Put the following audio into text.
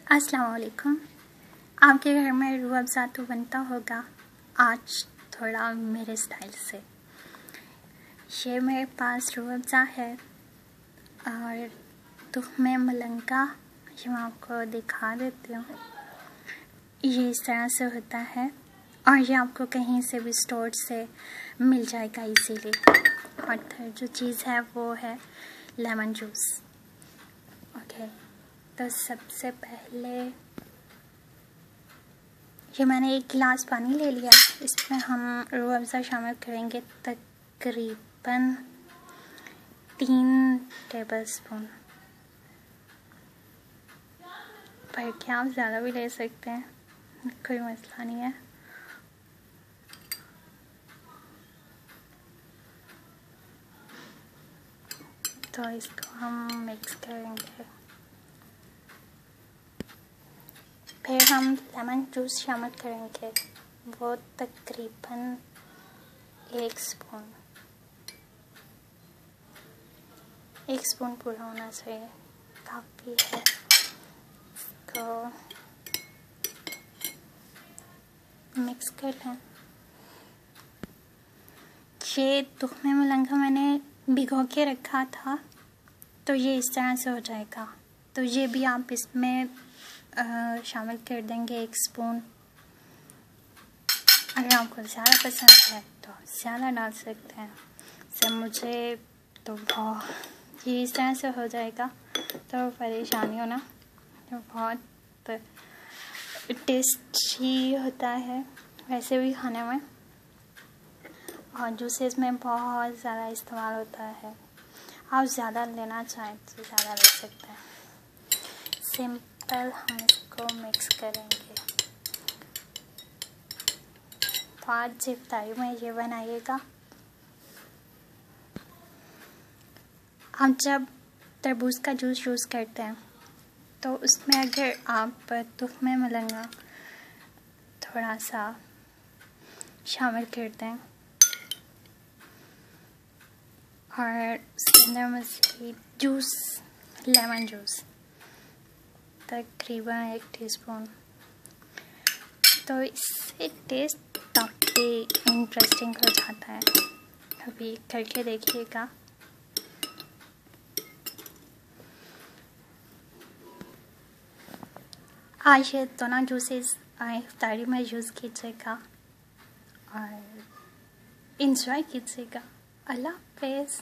अस्सलाम वालेकुम। आपके घर में रूह अफ़ज़ा तो बनता होगा। आज थोड़ा मेरे स्टाइल से। ये मेरे पास रूह अफ़ज़ा है और तुख़्मे मलंगा, ये मैं आपको दिखा देती हूँ। ये इस तरह से होता है और ये आपको कहीं से भी स्टोर से मिल जाएगा इजीली। और थर्ड जो चीज़ है वो है लेमन जूस। ओके, तो सबसे पहले ये मैंने 1 गिलास पानी ले लिया। इसमें हम रूह अफ़ज़ा शामिल करेंगे तकरीबन 3 टेबलस्पून। पर क्या आप ज़्यादा भी ले सकते हैं, कोई मसला नहीं है। तो इसको हम मिक्स करेंगे। फिर हम लेमन जूस शामिल करेंगे, वो तकरीबन 1 स्पून। 1 स्पून पूरा होना चाहिए, काफ़ी है। इसको मिक्स कर लें। ये तुख़्मे मलंगा मैंने भिगो के रखा था, तो ये इस तरह से हो जाएगा। तो ये भी आप इसमें शामिल कर देंगे 1 स्पून। अगर आपको ज़्यादा पसंद है तो ज़्यादा डाल सकते हैं। से मुझे तो बहुत ये इस तरह से हो जाएगा, तो परेशानी हो ना। तो बहुत टेस्टी होता है वैसे भी खाने में, और जूसेस में बहुत ज़्यादा इस्तेमाल होता है। आप ज़्यादा लेना चाहें तो ज़्यादा ले सकते हैं। सिंपल हम इसको मिक्स करेंगे। तो आज इफ्तारी में ये बनाइएगा। आप जब तरबूज का जूस यूज़ करते हैं तो उसमें अगर आप तुख़्मे मलंगा थोड़ा सा शामिल करते हैं और उसके अंदर मज़ीद जूस, लेमन जूस तकरीबन 1 टीस्पून, तो इससे टेस्ट काफ़ी इंटरेस्टिंग हो जाता है। अभी करके देखिएगा। आज ये दोनों जूसेस इफ्तारी में यूज़ कीजिएगा और इंजॉय कीजिएगा। अल्लाह हाफ़िज़।